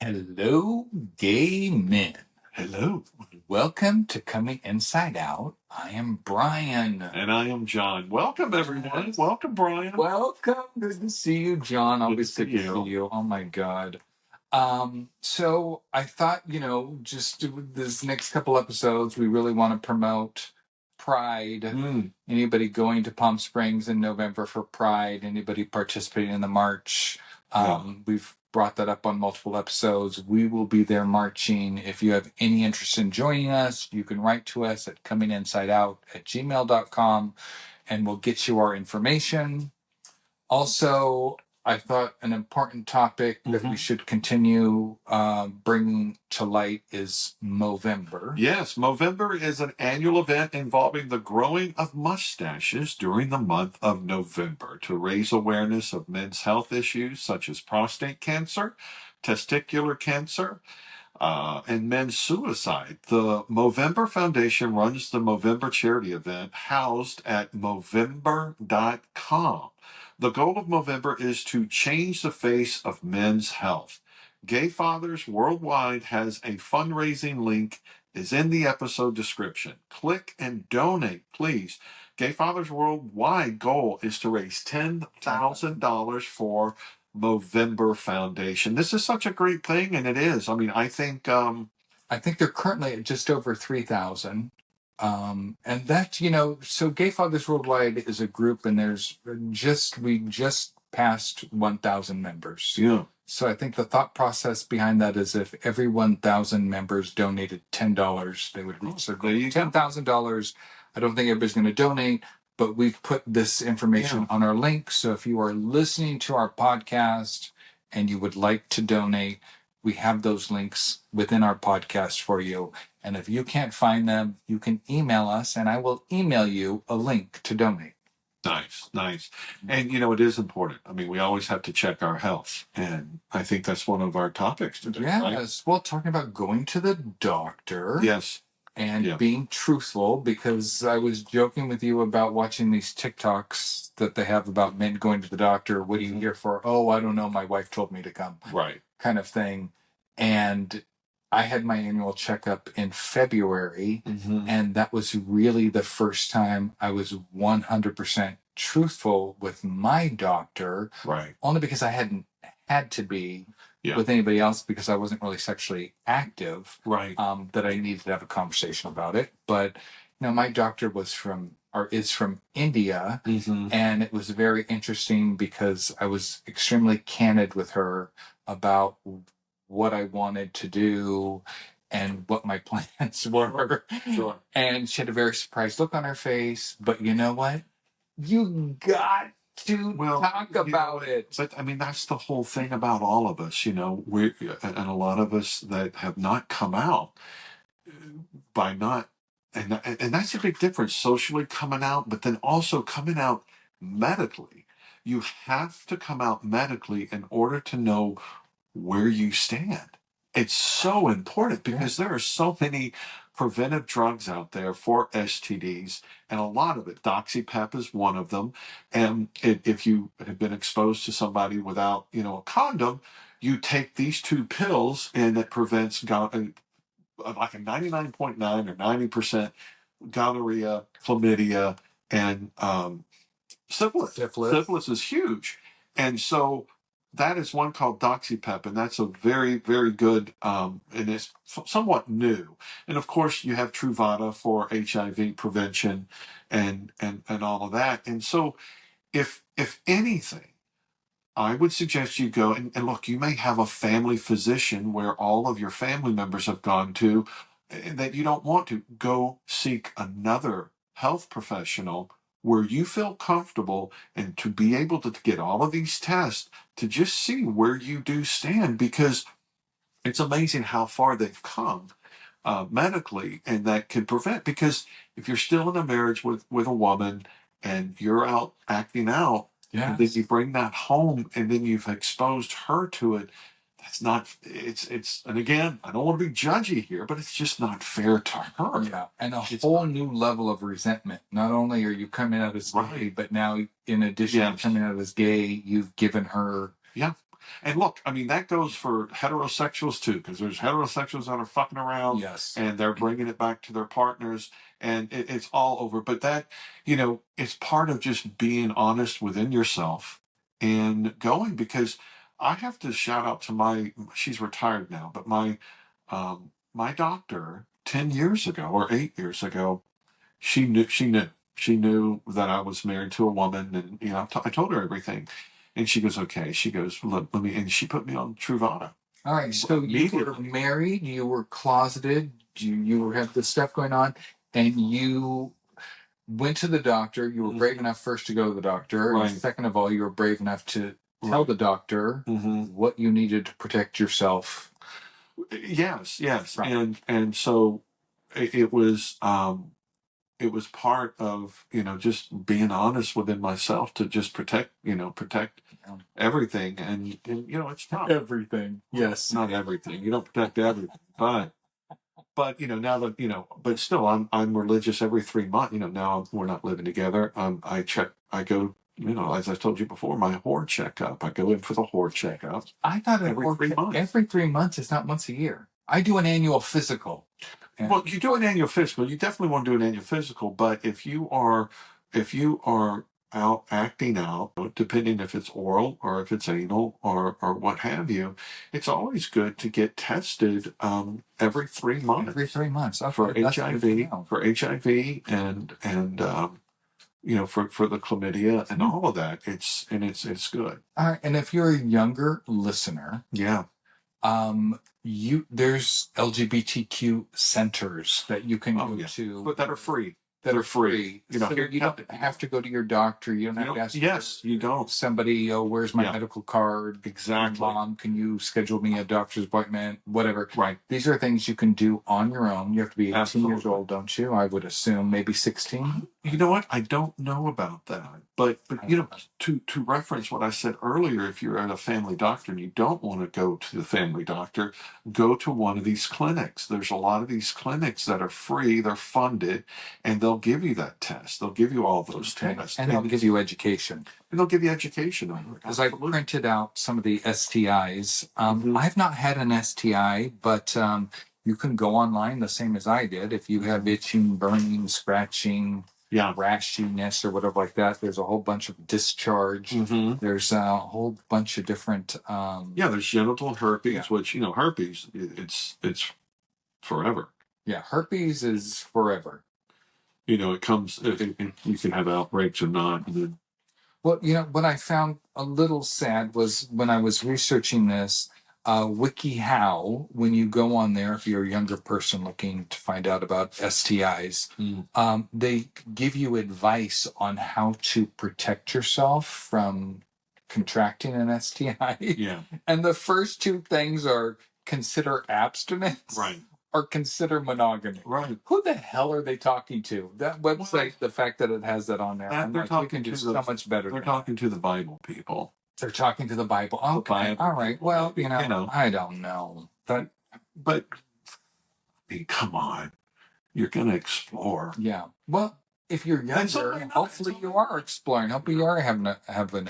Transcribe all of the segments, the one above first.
Hello, gay men. Hello. Welcome to Coming Inside Out. I am Brian. And I am John. Welcome, everyone. Welcome, Brian. Welcome. Good to see you, John. Always good to see you. Oh my God. So I thought, just do this next couple episodes, we really want to promote Pride. Anybody going to Palm Springs in November for Pride? Anybody participating in the march? We've brought that up on multiple episodes. We will be there marching. If you have any interest in joining us, you can write to us at cominginsideout@gmail.com and we'll get you our information. Also, I thought an important topic that we should continue bringing to light is Movember. Yes, Movember is an annual event involving the growing of mustaches during the month of November to raise awareness of men's health issues such as prostate cancer, testicular cancer, and men's suicide. The Movember Foundation runs the Movember charity event housed at Movember.com. The goal of Movember is to change the face of men's health. Gay Fathers Worldwide has a fundraising link is in the episode description. Click and donate, please. Gay Fathers Worldwide goal is to raise $10,000 for Movember Foundation. This is such a great thing, and it is. I mean, I think they're currently at just over 3,000. And that, so Gay Fathers Worldwide is a group, and we just passed 1,000 members. Yeah. So I think the thought process behind that is if every 1,000 members donated $10, they would reach their goal. $10,000. I don't think everybody's going to donate, but we've put this information on our link. So if you are listening to our podcast and you would like to donate, we have those links within our podcast for you. And if you can't find them, you can email us and I will email you a link to donate. Nice. And, it is important. I mean, we always have to check our health. And I think that's one of our topics today. Yes. Right? Well, talking about going to the doctor. Yes. And being truthful, because I was joking with you about watching these TikToks that they have about men going to the doctor. What are you here for? Oh, I don't know. My wife told me to come. Right. Kind of thing. And I had my annual checkup in February, and that was really the first time I was 100% truthful with my doctor. Right. Only because I hadn't had to be with anybody else because I wasn't really sexually active. Right. That I needed to have a conversation about it. But, my doctor is from India, and it was very interesting because I was extremely candid with her about what I wanted to do and what my plans were. Sure. And she had a very surprised look on her face. But you know what? You got to talk about it. But I mean, that's the whole thing about all of us, and a lot of us that have not come out by not, and that's a big difference, socially coming out, but then also coming out medically. You have to come out medically in order to know where you stand. It's so important because there are so many preventive drugs out there for STDs, and a lot of it, doxypep is one of them. And if you have been exposed to somebody without, a condom, you take these two pills, and it prevents like a 99.9 or 90% gonorrhea, chlamydia, and syphilis. Syphilis is huge, and so that is one called doxypep, and that's a very, very good, and it's somewhat new. And of course, you have Truvada for HIV prevention, and all of that. And so, if anything, I would suggest you go and look. You may have a family physician where all of your family members have gone to, that you don't want to go seek another health professional where you feel comfortable and to be able to get all of these tests to just see where you do stand, because it's amazing how far they've come medically, and that could prevent, because if you're still in a marriage with a woman and you're out acting out, and then you bring that home and then you've exposed her to it, that's not, and again, I don't want to be judgy here, but it's just not fair to her. Yeah. And a whole new level of resentment. Not only are you coming out as gay, but now in addition to coming out as gay, you've given her And look, I mean, that goes for heterosexuals too, because there's heterosexuals that are fucking around, Yes. and they're bringing it back to their partners, and it's all over. But that, it's part of just being honest within yourself and going, because I have to shout out to she's retired now, but my doctor 10 years ago or 8 years ago, she knew that I was married to a woman, and I told her everything, and she goes, okay. She goes, let me, and she put me on Truvada. All right, so you were married, you were closeted, you had this stuff going on, and you went to the doctor. You were brave enough first to go to the doctor, Right. and second of all, you were brave enough to tell the doctor what you needed to protect yourself. Yes, Right. and so it was part of just being honest within myself to just protect everything, and it's tough. Everything, yes. Not everything. You don't protect everything, but now that but still, I'm religious every 3 months. Now we're not living together. I go, as I told you before, my whore checkup. I go in for the whore checkup. I thought every 3 months. Every 3 months is not once a year. I do an annual physical. Well, you do an annual physical. You definitely want to do an annual physical, but if you are out acting out, depending if it's oral or if it's anal or what have you, it's always good to get tested every 3 months. Every 3 months, okay, for HIV, and for the chlamydia and all of that. It's good. All right, and if you're a younger listener, Yeah. There's LGBTQ centers that you can go to, but that are free. They're free. So you don't have to go to your doctor. You don't have to ask. Yes, you don't. Somebody, where's my medical card? Exactly. Mom, can you schedule me a doctor's appointment? Whatever. Right. These are things you can do on your own. You have to be 18 Absolutely. years old, don't you? I would assume maybe 16. You know what? I don't know about that. But to reference what I said earlier, if you're at a family doctor and you don't want to go to the family doctor, go to one of these clinics. There's a lot of these clinics that are free, they're funded, and they'll give you that test. They'll give you all those tests. And they'll give you education. And they'll give you education on it. Because I printed out some of the STIs. I've not had an STI, but you can go online the same as I did. If you have itching, burning, scratching, rashiness, or whatever like that, there's a whole bunch of discharge. There's a whole bunch of different. There's genital herpes, which herpes, it's forever. Yeah, herpes is forever. It comes. You can have outbreaks or not. Well, what I found a little sad was when I was researching this, WikiHow, when you go on there, if you're a younger person looking to find out about STIs, they give you advice on how to protect yourself from contracting an STI. Yeah. And the first two things are consider abstinence. Right. Or consider monogamy. Right. Who the hell are they talking to? That website, the fact that it has that on there, we can do so much better. They're talking to the Bible people. They're talking to the Bible. Okay, all right. Well, I don't know. But I mean, come on, you're gonna explore. Yeah. Well, if you're younger, hopefully you are exploring. Hopefully you are having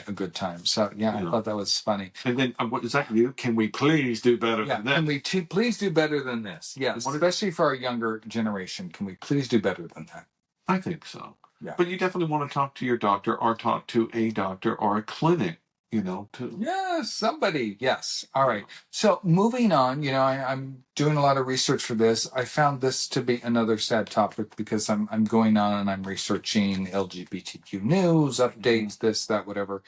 a good time. So I thought that was funny. And then what is that? Can we please do better than this? Can we please do better than this? Yes, especially for our younger generation. Can we please do better than that? I think so. Yeah. But you definitely want to talk to your doctor or talk to a doctor or a clinic. Yes, somebody. Yes. All right. So moving on, I'm doing a lot of research for this. I found this to be another sad topic because I'm going on and I'm researching LGBTQ news, updates, this, that, whatever.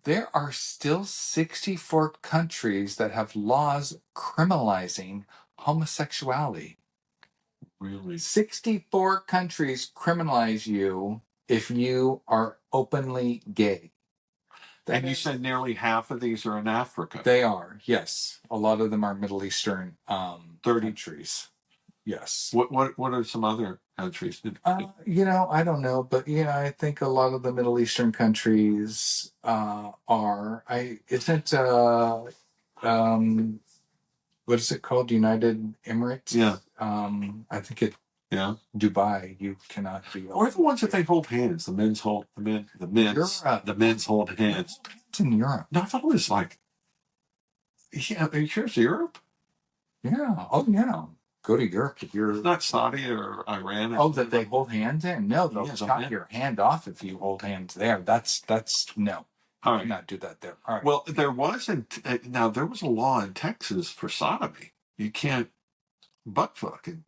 There are still 64 countries that have laws criminalizing homosexuality. Really? 64 countries criminalize you if you are openly gay. And you said nearly half of these are in Africa. They are, yes. A lot of them are Middle Eastern 30 countries. Yes. What are some other countries? I don't know, but I think a lot of the Middle Eastern countries are. What is it called? United Emirates? Yeah. I think Yeah. Dubai, you cannot be. Or the ones that they hold hands. The men's hold the men's hold hands. It's in Europe. No, I thought it was like, yeah, here's Europe. Yeah. Oh, yeah. Go to Europe if you're it's not Saudi or Iran. Oh, that they hold hands in? No, they'll chop your hand off if you hold hands there. That's no. All right. Do not do that there. All right. Well, there wasn't. Now there was a law in Texas for sodomy. You can't butt fuck in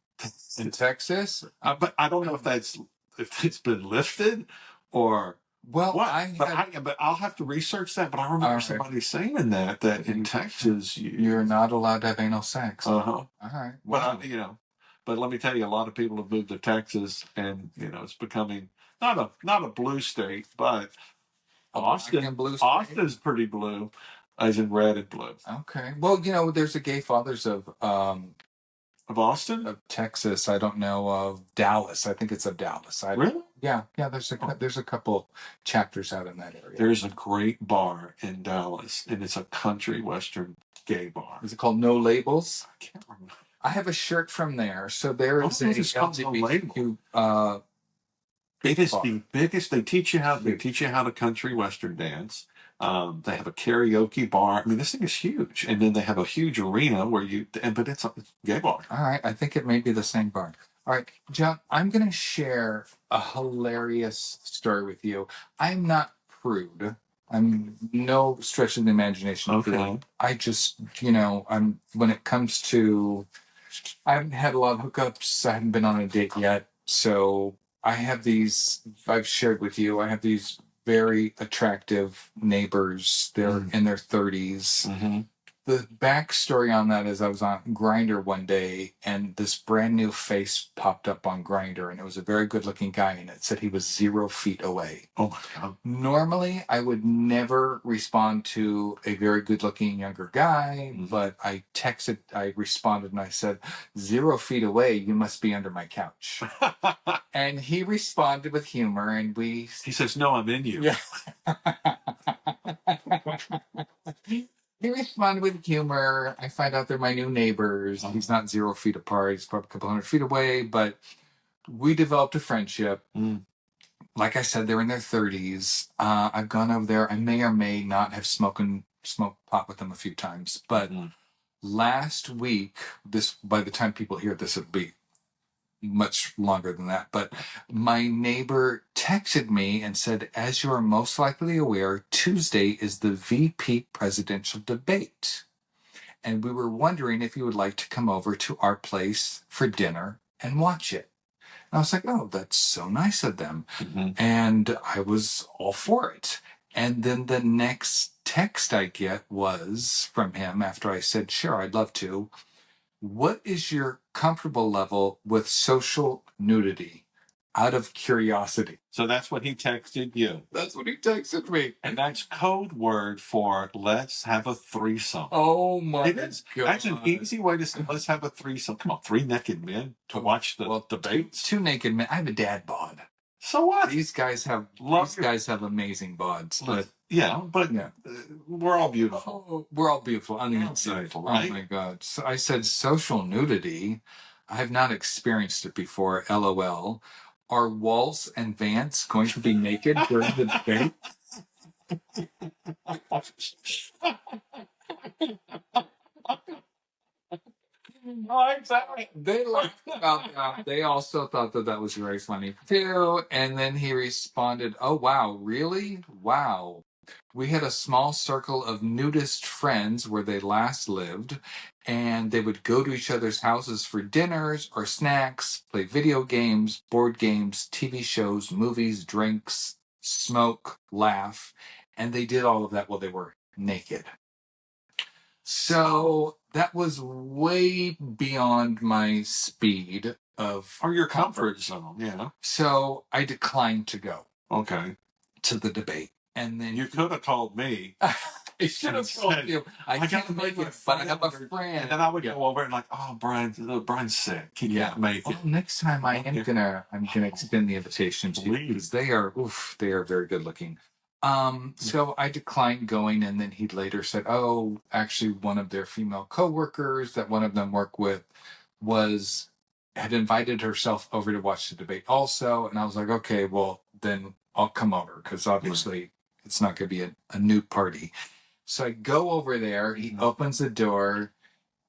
Texas. But I don't know if it's been lifted or well, what. But I'll have to research that. But I remember somebody saying that in Texas you're not allowed to have anal sex. All right. Well, but let me tell you, a lot of people have moved to Texas, and it's becoming not a blue state, but Austin's pretty blue, as in red and blue. Okay. Well, there's a gay fathers of Austin, of Texas. I don't know of Dallas. I think it's of Dallas. Really? Yeah. There's a couple chapters out in that area. There's a great bar in Dallas, and it's a country western gay bar. Is it called No Labels? I can't remember. I have a shirt from there. So there is a LGBTQ. It is the biggest. They teach you how to country western dance. They have a karaoke bar. I mean, this thing is huge, and then they have a huge arena but it's a gay bar. All right, I think it may be the same bar. All right, John, I'm going to share a hilarious story with you. I'm not prude. I'm no stretch of the imagination. Okay. I just, when it comes to, I haven't had a lot of hookups. I haven't been on a date yet, so I've shared with you. I have these very attractive neighbors. They're in their 30s. Mm-hmm. The backstory on that is I was on Grindr one day, and this brand new face popped up on Grindr, and it was a very good looking guy, and it said he was 0 feet away. Oh my God. Normally, I would never respond to a very good looking younger guy, but I responded and I said, 0 feet away, you must be under my couch. And he responded with humor, and he says, no, I'm in you. Yeah. He responded with humor. I find out they're my new neighbors. He's not 0 feet apart. He's probably a couple hundred feet away, but we developed a friendship. Like I said, they're in their 30s. I've gone over there. I may or may not have smoked pot with them a few times, but last week, by the time people hear this, it'll be much longer than that, but my neighbor texted me and said, as you are most likely aware, Tuesday is the VP presidential debate. And we were wondering if you would like to come over to our place for dinner and watch it. And I was like, oh, that's so nice of them. And I was all for it. And then the next text I get was from him after I said, sure, I'd love to. What is your comfortable level with social nudity? Out of curiosity. So that's what he texted you. That's what he texted me. And that's code word for let's have a threesome. Oh my God. That's an easy way to say let's have a threesome. Come on, 3 naked men to watch the debates. 2 naked men. I have a dad bod. So what? These guys have amazing bods. But we're all beautiful. Oh, we're all beautiful on the inside. Right? Oh my God. So I said social nudity. I have not experienced it before. LOL. Are Waltz and Vance going to be naked during the debate? Oh, exactly. They laughed about that. They also thought that was very funny too. And then he responded, oh, wow, really? Wow. We had a small circle of nudist friends where they last lived, and they would go to each other's houses for dinners or snacks, play video games, board games, TV shows, movies, drinks, smoke, laugh, and they did all of that while they were naked. So that was way beyond my speed or your comfort zone, yeah. So I declined to go. Okay. To the debate. And then you could have called me. I should have told you. I can't make it, but I have a friend. And then I would go over and like, oh, Brian's sick. He can't make it. Well, next time I'm gonna extend the invitation to you because they are very good looking. So I declined going, and then he later said, oh, actually one of their female coworkers that one of them worked with was had invited herself over to watch the debate also. And I was like, okay, well, then I'll come over because obviously it's not going to be a new party. So I go over there. He opens the door.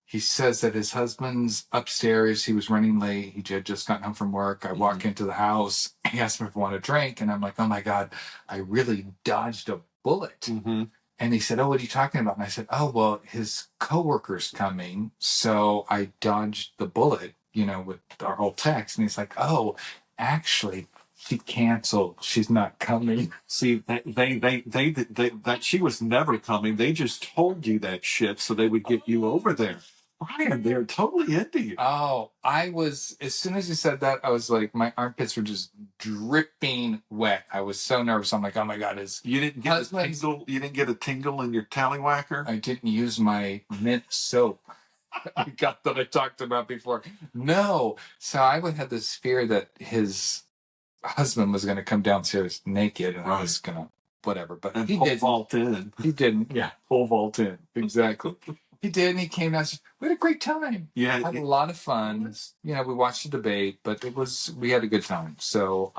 He says that his husband's upstairs. He was running late. He had just gotten home from work. I walk into the house. He asked me if I want a drink. And I'm like, oh my God, I really dodged a bullet. Mm-hmm. And he said, oh, what are you talking about? And I said, oh, well, his coworker's coming. So I dodged the bullet, with our whole text. And he's like, oh, actually, she canceled. She's not coming. See, they that she was never coming. They just told you that shit so they would get you over there. Brian, they're totally into you. Oh, as soon as you said that, I was like, my armpits were just dripping wet. I was so nervous. I'm like, oh my God, you didn't get a tingle? You didn't get a tingle in your tallywhacker? I didn't use my mint soap. I got that I talked about before. No. So I would have this fear that his husband was going to come downstairs naked and I was going to whatever. But and he didn't. Vault in. He didn't. Yeah. Pole vault in. Exactly. He did, and he came down. We had a great time. Yeah, had a lot of fun. We watched the debate, but we had a good time. So,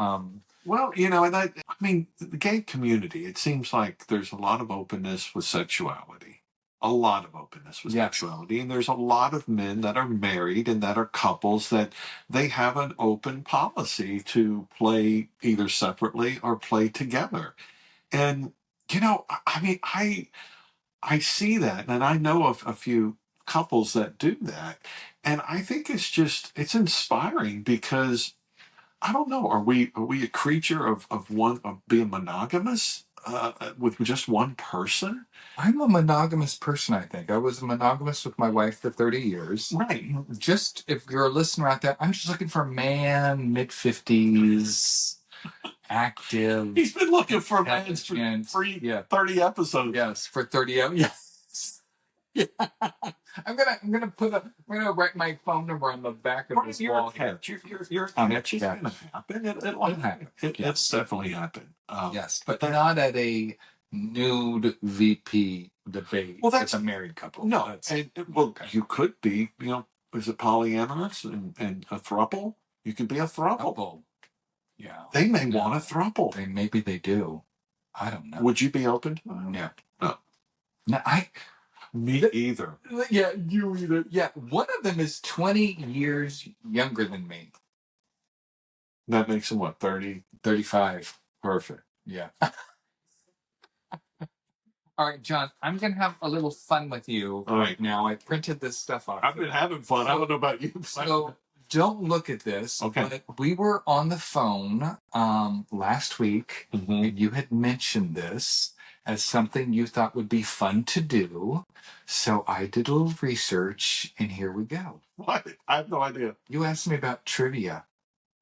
well, and I mean, the gay community. It seems like there's a lot of openness with sexuality, sexuality, and there's a lot of men that are married and that are couples that they have an open policy to play either separately or play together, and I mean, I see that, and I know of a few couples that do that, and I think it's inspiring because I don't know, are we a creature of being monogamous with just one person? I'm a monogamous person. I think I was monogamous with my wife for 30 years. Right. Just if you're a listener out there, I'm just looking for a man, mid-50s. Active. He's been looking for men for 30 episodes. Yes, for 30 yes. Yeah. I'm gonna write my phone number on the back of this wall. You're a catch. It's gonna happen. It'll happen. It's definitely happen. Yes, but not at a nude VP debate. Well, that's a married couple. No, you could be. Is it polyamorous and a throuple? You can be a throuple. Yeah. They may want a throuple. Maybe they do. I don't know. Would you be open to that? No. No, Me either. Yeah, you either. Yeah, one of them is 20 years younger than me. That makes him what, 30? 35. Perfect. Yeah. All right, John, I'm going to have a little fun with you right now. I printed this stuff off. I've been having fun. I don't know about you. So don't look at this. Okay. But we were on the phone last week, and you had mentioned this as something you thought would be fun to do. So I did a little research, and here we go. What? I have no idea. You asked me about trivia.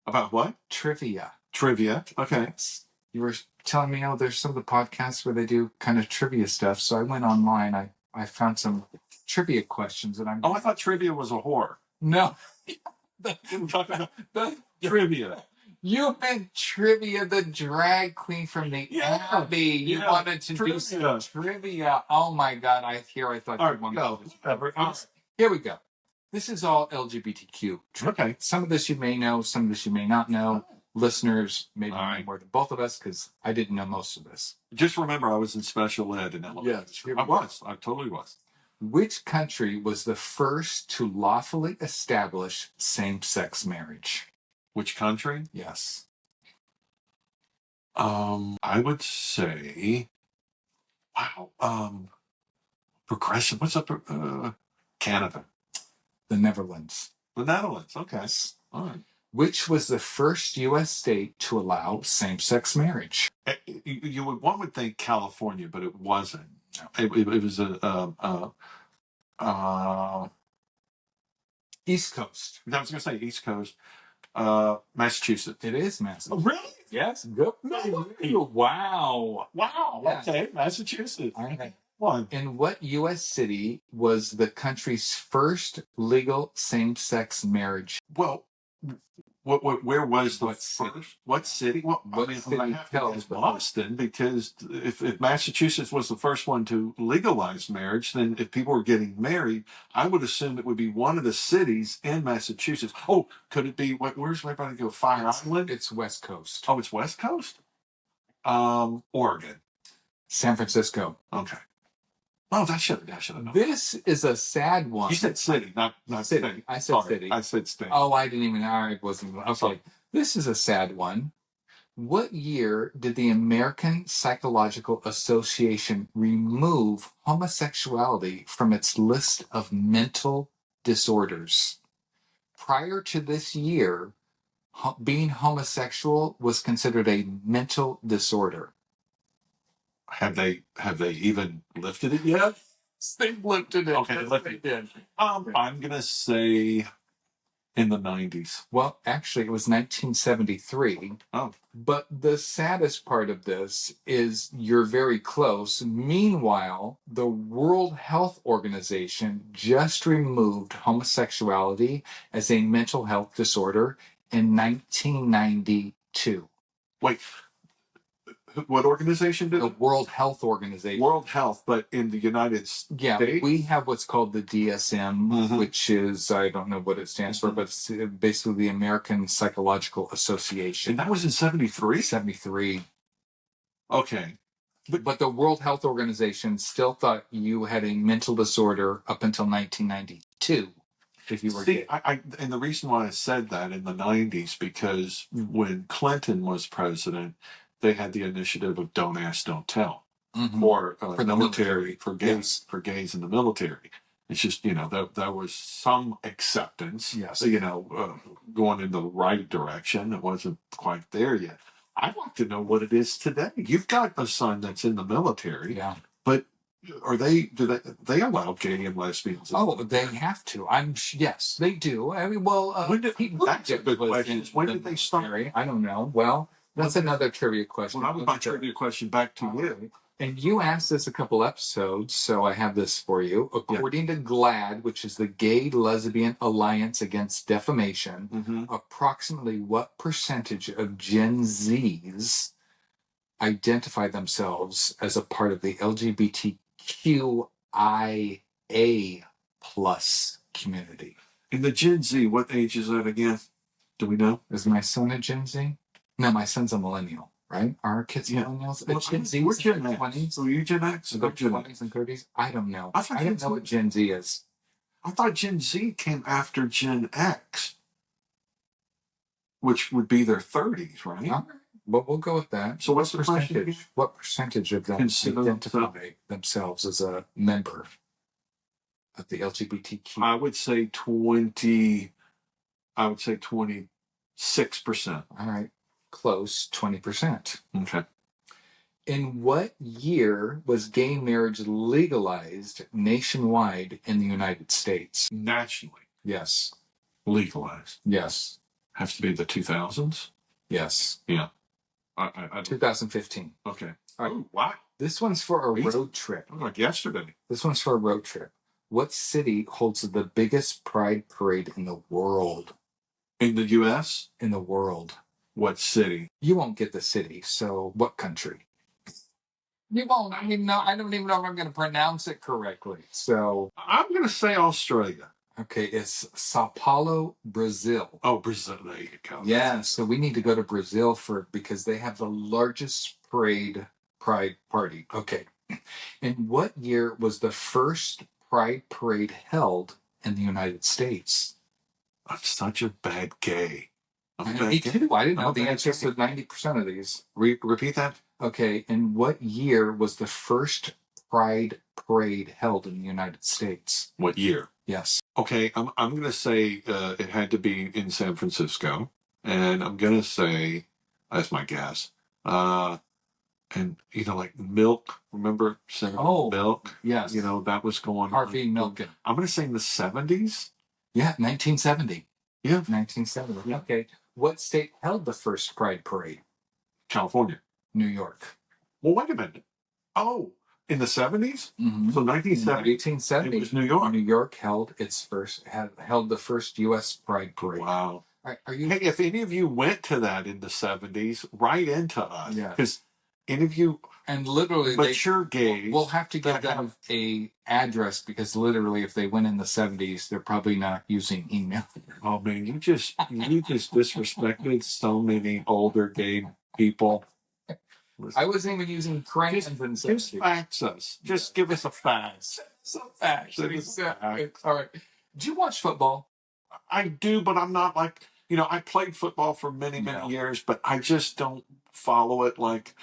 About what? Trivia. Trivia. Okay. Yes. You were telling me, there's some of the podcasts where they do kind of trivia stuff. So I went online. I found some trivia questions that I'm. Oh, I thought trivia was a whore. No. I'm talking about the trivia. You meant Trivia, the drag queen from the Abbey. You wanted to do some trivia. Oh my God! I thought you wanted to go. Here we go. This is all LGBTQ. Okay. Some of this you may know. Some of this you may not know. Listeners maybe know more than both of us because I didn't know most of this. Just remember, I was in special ed in elementary. Yes, I totally was. Which country was the first to lawfully establish same-sex marriage? Which country? Yes. I would say, progressive. What's up? Canada. The Netherlands. The Netherlands. Okay. Yes. All right. Which was the first U.S. state to allow same-sex marriage? One would think California, but it wasn't. No. It was East Coast. I was going to say East Coast. Massachusetts. It is Massachusetts. Oh, really? Yes. Good. No. Wow. Yeah. Okay. Massachusetts. All right. One. In what U.S. city was the country's first legal same-sex marriage? Well, Where was the What city? first? What city? Well, What I mean, city I have to held guess the Boston, because if Massachusetts was the first one to legalize marriage, then if people were getting married, I would assume it would be one of the cities in Massachusetts. Oh, could it be? Where's everybody go? Fire Island? It's West Coast. Oh, it's West Coast. Oregon. San Francisco. Okay. Oh, that should have known. This is a sad one. You said city, not City. state. I said Sorry, city. I said state. Oh, I didn't even. I wasn't. Okay. Sorry. This is a sad one. What year did the American Psychological Association remove homosexuality from its list of mental disorders? Prior to this year, being homosexual was considered a mental disorder. Have they even lifted it yet? They've lifted it. Okay, lifted it. I'm gonna say in the 90s. Well, actually, it was 1973. Oh. But the saddest part of this is you're very close. Meanwhile, the World Health Organization just removed homosexuality as a mental health disorder in 1992. Wait, what organization did The it? World Health Organization. World Health, but in the United States? Yeah, we have what's called the DSM, Mhm. which is, I don't know what it stands for, but it's basically the American Psychological Association. And that was in 73? 73. Okay. But the World Health Organization still thought you had a mental disorder up until 1992. If you were See, and the reason why I said that in the 90s, because when Clinton was president, they had the initiative of Don't Ask, Don't Tell for the military, for gays in the military. It's just, there was some acceptance, going in the right direction. It wasn't quite there yet. I'd like to know what it is today. You've got a son that's in the military, but do they allow gay and lesbians? Oh, they have to. Yes, they do. I mean, well, that's a good question. When did they start? I don't know. Well, that's another trivia question. Well, that was my trivia question back to you. And you asked this a couple episodes, so I have this for you. According to GLAAD, which is the Gay Lesbian Alliance Against Defamation, approximately what percentage of Gen Zs identify themselves as a part of the LGBTQIA plus community? In the Gen Z, what age is that again? Do we know? Is my son a Gen Z? No, my son's a millennial, right? Are our kids millennials? Well, Gen Z? We're Gen X. So are you Gen X? Or Gen 20s and 30s? I don't know. I don't know what Gen Z is. I thought Gen Z came after Gen X, which would be their 30s, right? All right. But we'll go with that. So what's the percentage? What percentage of them identify themselves as a member of the LGBTQ? I would say 26%. All right. Close, 20%. Okay. In what year was gay marriage legalized nationwide in the United States? Nationally? Yes. Legalized? Yes. Has to be the 2000s? Yes. Yeah. 2015. Okay. All right. Oh, wow. This one's for a road trip. Like yesterday. This one's for a road trip. What city holds the biggest pride parade in the world? In the U.S.? In the world. What city? You won't get the city, so what country? You won't. I mean, no, I don't even know if I'm going to pronounce it correctly. So I'm going to say Australia. Okay, it's Sao Paulo, Brazil. Oh, Brazil. There you go. Yeah, so we need to go to Brazil because they have the largest pride party. Okay. In what year was the first pride parade held in the United States? I'm such a bad gay. Me too. I didn't know the answer to 90% of these. Repeat that? Okay, in what year was the first pride parade held in the United States? What year? Yes. Okay, I'm going to say it had to be in San Francisco, and I'm going to say that's my guess. And like Milk, remember Milk? Yes. That was going Harvey Milk. I'm going to say in the 70s. Yeah, 1970. Yeah, 1970. Yeah. Okay, what state held the first pride parade? California. New York. Well, wait a minute. Oh, in the 70s? Mm-hmm. So 1970. 1870. It was New York. New York held the first U.S. pride parade. Wow. Are you? Hey, if any of you went to that in the 70s, write into us. Yeah. Because any of you and literally mature gays, we'll have to give them a address because literally, if they went in the 70s, they're probably not using email. Oh man, you just disrespected so many older gay people. I wasn't even using crayons and just fax us. Just give us a fax. Some fax. Exactly. All right. Do you watch football? I do, but I'm not like, I played football for many, many years, but I just don't follow it like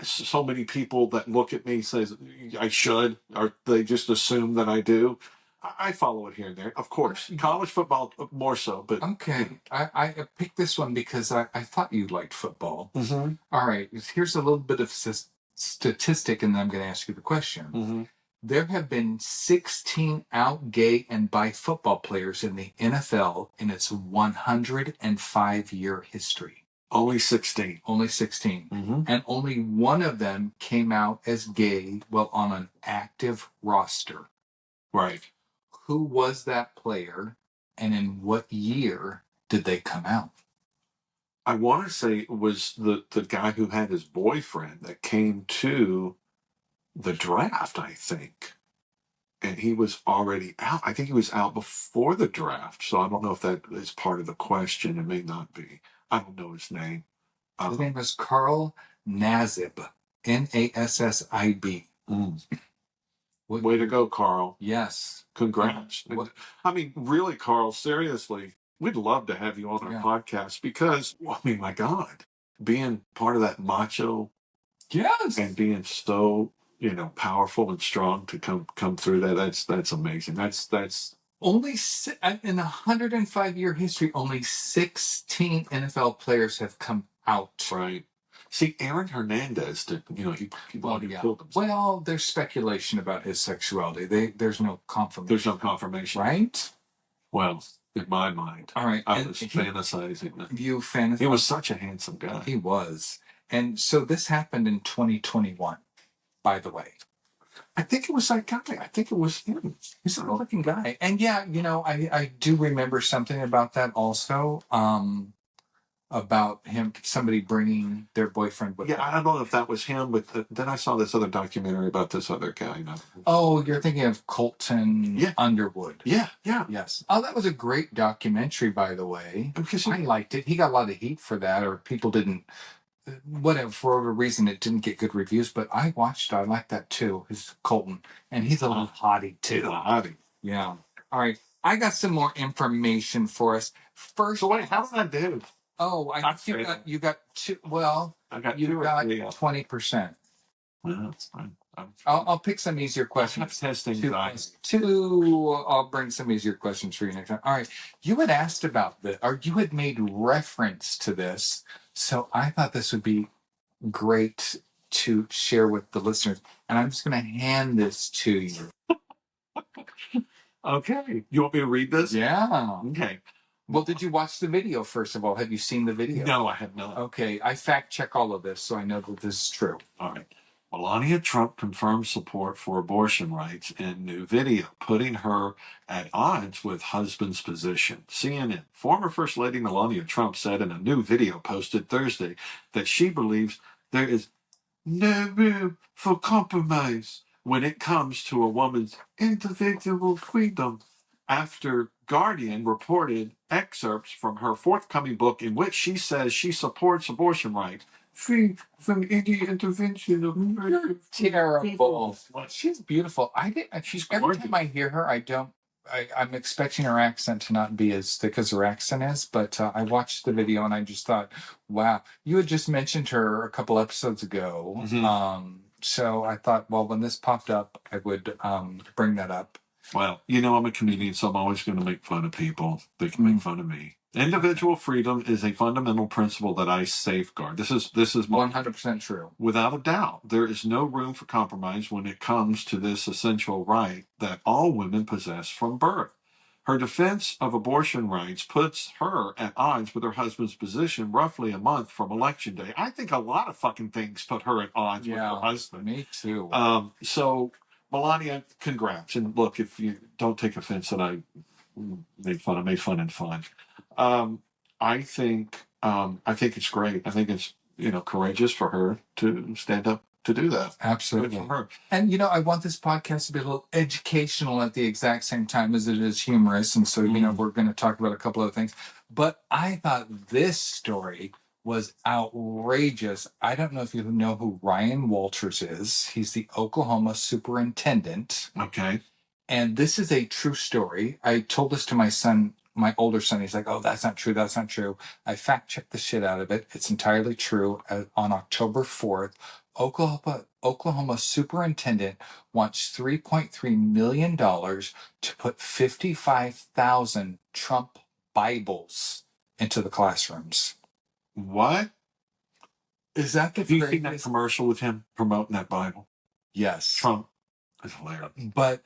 so many people that look at me says I should, or they just assume that I do. I follow it here and there, of course. College football more so, but okay. I picked this one because I thought you liked football. Mm-hmm. All right. Here's a little bit of statistic, and then I'm going to ask you the question. Mm-hmm. There have been 16 out gay and bi football players in the NFL in its 105-year history. Only 16. Only 16. Mm-hmm. And only one of them came out as gay while on an active roster. Right. Who was that player, and in what year did they come out? I want to say it was the guy who had his boyfriend that came to the draft, I think. And he was already out. I think he was out before the draft. So I don't know if that is part of the question. It may not be. I don't know his name. His name was Carl Nassib. Nassib. Way to go, Carl. Yes. Congrats. I mean, really, Carl, seriously, we'd love to have you on our podcast because, my God, being part of that macho and being so, powerful and strong to come through that's amazing. That's only in 105-year history, only 16 NFL players have come out. Right. See, Aaron Hernandez did, he killed himself. Well, there's speculation about his sexuality. There's no confirmation. There's no confirmation. Right? Well, in my mind. All right. I was fantasizing. You fantasized? He was such a handsome guy. He was. And so this happened in 2021, by the way. I think it was that guy. I think it was him. He's a good-looking guy. And yeah, I do remember something about that also. About somebody bringing their boyfriend with them. I don't know if that was him, but then I saw this other documentary about this other guy. Oh, you're thinking of Colton Underwood. Yeah. Yes. Oh, that was a great documentary, by the way. Because I liked it. He got a lot of heat for that, or people didn't, whatever, for whatever reason, it didn't get good reviews, but I watched it. I liked that too. It's Colton. And he's a little hottie too. He's a hottie. Yeah. All right. I got some more information for us. First. So wait, how did I do? Oh, I think you got two. Well, you got 20%. Well, that's fine. I'll pick some easier questions. Testing. I'll bring some easier questions for you next time. All right. You had asked about this, or you had made reference to this. So I thought this would be great to share with the listeners. And I'm just going to hand this to you. Okay. You want me to read this? Yeah. Okay. Well, did you watch the video, first of all? Have you seen the video? No, I have not. Okay. I fact check all of this, so I know that this is true. All right. Melania Trump confirms support for abortion rights in new video, putting her at odds with husband's position. CNN. Former First Lady Melania Trump said in a new video posted Thursday that she believes there is no room for compromise when it comes to a woman's individual freedom. After Guardian reported excerpts from her forthcoming book in which she says she supports abortion rights, free from any intervention of murder. Terrible. She's beautiful. She's every time I hear her, I'm expecting her accent to not be as thick as her accent is, but I watched the video and I just thought, wow. You had just mentioned her a couple episodes ago. Mm-hmm. So I thought, well, when this popped up, I would bring that up. Well, I'm a comedian, so I'm always going to make fun of people. They can make fun of me. Individual freedom is a fundamental principle that I safeguard. This is 100% true. Without a doubt, there is no room for compromise when it comes to this essential right that all women possess from birth. Her defense of abortion rights puts her at odds with her husband's position roughly a month from Election Day. I think a lot of fucking things put her at odds with her husband. Me too. So, Melania, congrats. And look, if you don't take offense that I made fun and fun. I think it's great. I think it's courageous for her to stand up to do that. Absolutely. Good for her. And I want this podcast to be a little educational at the exact same time as it is humorous. And so, we're going to talk about a couple of things. But I thought this story was outrageous. I don't know if you know who Ryan Walters is. He's the Oklahoma superintendent. Okay. And this is a true story. I told this to my son, my older son. He's like, "Oh, that's not true. That's not true." I fact checked the shit out of it. It's entirely true. On October 4th, Oklahoma superintendent wants $3.3 million to put 55,000 Trump Bibles into the classrooms. What? Is that the Have you seen that commercial with him promoting that Bible? Yes. Trump is hilarious. But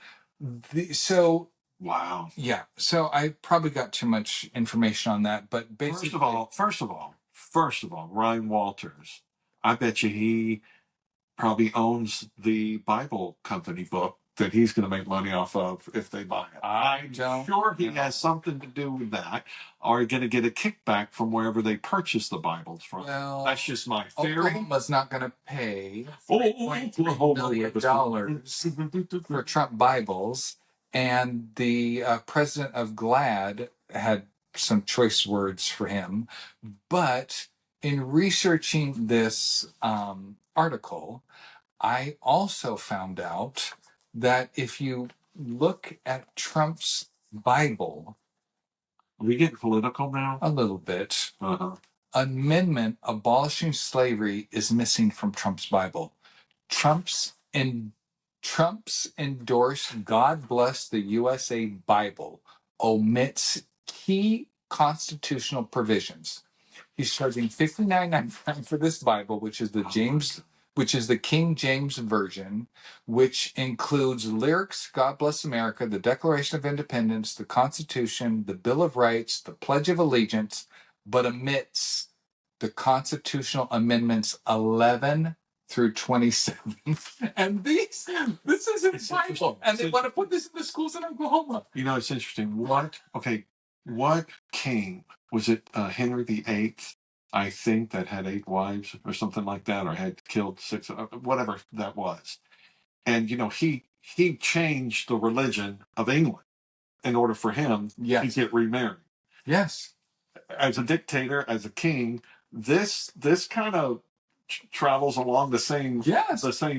wow. Yeah. So I probably got too much information on that, but basically, first of all, Ryan Walters, I bet you he probably owns the Bible company book that he's going to make money off of if they buy it. I'm sure he has something to do with that. Are going to get a kickback from wherever they purchase the Bibles from? Well, that's just my theory. Oklahoma's not going to pay $3.3 million for Trump Bibles, and the president of GLAAD had some choice words for him. But in researching this article, I also found out that if you look at Trump's Bible, are we getting political now? A little bit. Uh-huh. Amendment abolishing slavery is missing from Trump's Bible. Trump's endorsed God Bless the USA Bible omits key constitutional provisions. He's charging $59.99 for this Bible, which is the King James Version, which includes lyrics, God Bless America, the Declaration of Independence, the Constitution, the Bill of Rights, the Pledge of Allegiance, but omits the constitutional amendments 11 through 27. And this is his Bible. And they want to put this in the schools in Oklahoma. It's interesting. What king was it? Henry VIII, I think, that had 8 wives or something like that, or had killed 6, whatever that was. And he changed the religion of England in order for him to get remarried. Yes. As a dictator, as a king, this kind of travels along the same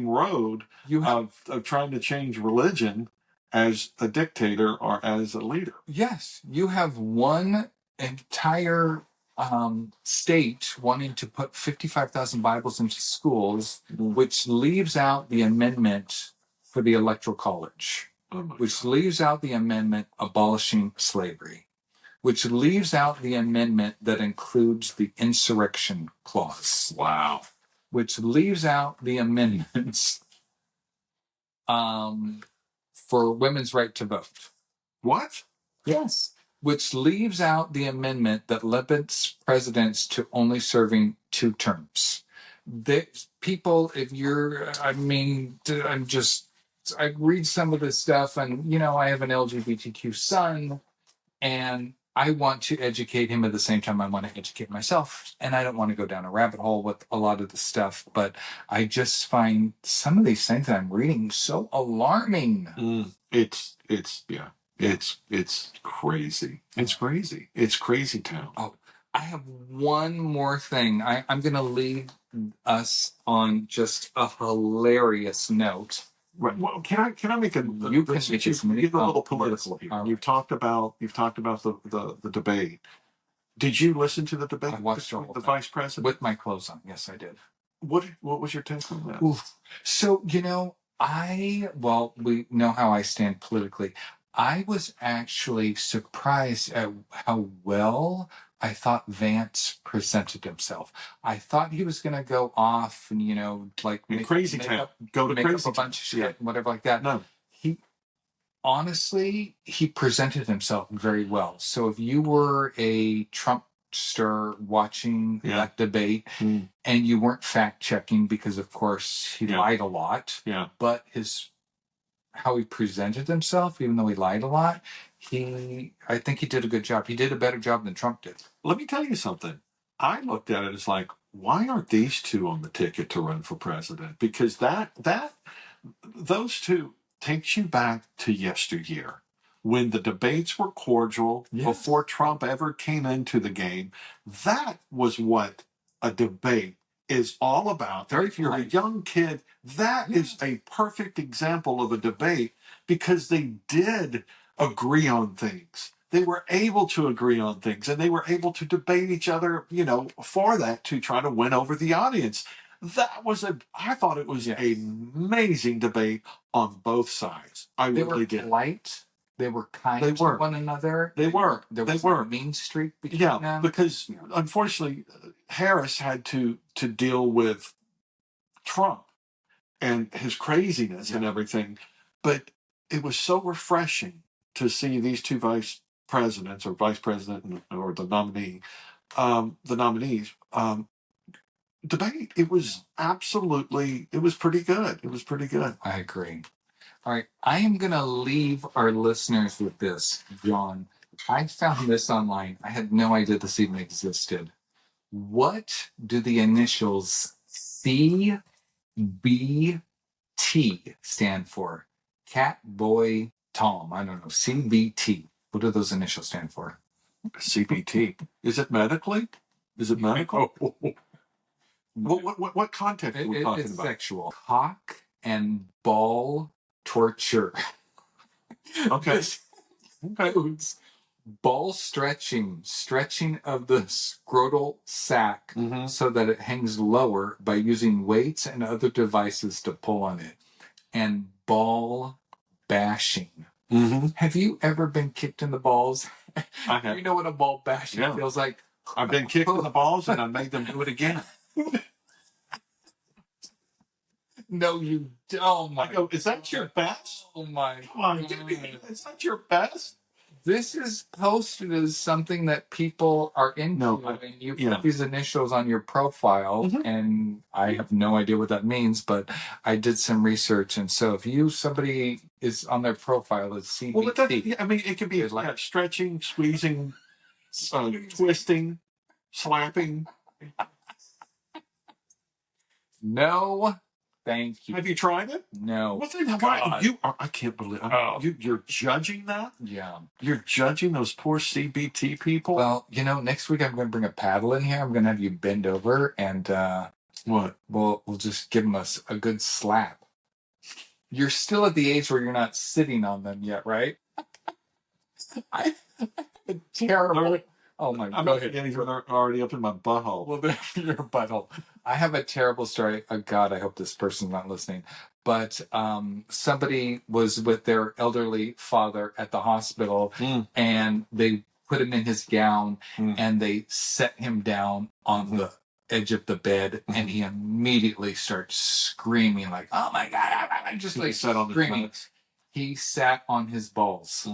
road of trying to change religion as a dictator or as a leader. Yes, you have one entire state wanting to put 55,000 Bibles into schools, which leaves out the amendment for the Electoral College, which leaves out the amendment abolishing slavery, which leaves out the amendment that includes the insurrection clause. Wow. Which leaves out the amendments for women's right to vote. What? Yes. Which leaves out the amendment that limits presidents to only serving 2 terms. People, I read some of this stuff, and, I have an LGBTQ son, and I want to educate him at the same time I want to educate myself. And I don't want to go down a rabbit hole with a lot of the stuff, but I just find some of these things that I'm reading so alarming. It's crazy. It's crazy. It's crazy town. Oh, I have one more thing. I'm going to leave us on just a hilarious note. Right. Well, can I make a? You can get a little political here. Right. You've talked about the debate. Did you listen to the debate? I watched the vice president with my clothes on. Yes, I did. What was your take on that? Oof. So we know how I stand politically. I was actually surprised at how well I thought Vance presented himself. I thought he was going to go off and, make crazy town. Go to crazy a bunch of shit and whatever like that. No. He presented himself very well. So if you were a Trumpster watching that debate and you weren't fact checking because, of course, he lied a lot, but how he presented himself, even though he lied a lot, I think he did a good job. He did a better job than Trump did. Let me tell you something. I looked at it as like, why aren't these two on the ticket to run for president? Because those two takes you back to yesteryear when the debates were cordial. Yes. Before Trump ever came into the game. That was what a debate is all about. Very if you're polite. a young kid, that is a perfect example of a debate because they did agree on things. They were able to agree on things and they were able to debate each other, for that to try to win over the audience. I thought it was an amazing debate on both sides. They were polite. They were kind to one another. They were. There was a mean streak between them. Because unfortunately, Harris had to deal with Trump and his craziness and everything. But it was so refreshing to see these two vice presidents or vice president or the nominees debate. It was pretty good. It was pretty good. I agree. All right. I am going to leave our listeners with this, John. I found this online. I had no idea this even existed. What do the initials CBT stand for? Cat, boy, Tom. I don't know. CBT. What do those initials stand for? CBT. Is it medically? Is it medical? What context are we talking about? Sexual. Cock and ball torture. Okay. Includes ball stretching of the scrotal sac so that it hangs lower by using weights and other devices to pull on it, and ball bashing. Have you ever been kicked in the balls? I have. You know what a ball bashing feels like? I've been kicked in the balls and I made them do it again. No, you don't. I go, is that your best? Oh my God. Is that your best? This is posted as something that people are into, and you put these initials on your profile, and I have no idea what that means, but I did some research, and so if somebody is on their profile, it's CBT. Well, it could be like stretching, squeezing, twisting, slapping. No. Thank you. Have you tried it? No. I can't believe you're judging that? Yeah. You're judging those poor CBT people? Well, next week I'm going to bring a paddle in here. I'm going to have you bend over and what? We'll just give them a good slap. You're still at the age where you're not sitting on them yet, right? I terrible. Oh my God. Go ahead. These are already up in my butthole. Well, they're your butthole. I have a terrible story. Oh God, I hope this person's not listening. But somebody was with their elderly father at the hospital, and they put him in his gown, and they set him down on the edge of the bed, and he immediately starts screaming like, "Oh my God!" Just like screaming. He sat on his balls.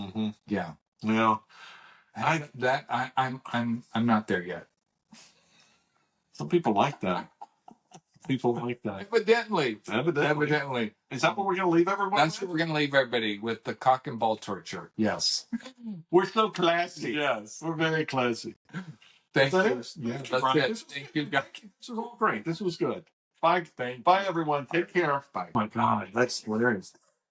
Yeah. Yeah. I'm not there yet. Some people like that. People like that. Evidently. Is that what we're going to leave everyone That's what we're going to leave everybody with, the cock and ball torture. Yes. We're so classy. Yes. We're very classy. Thank you. Yeah, that's it. Thank you, guys. This was all great. This was good. Bye. Bye, everyone. Take care. Bye. Oh my God, that's hilarious.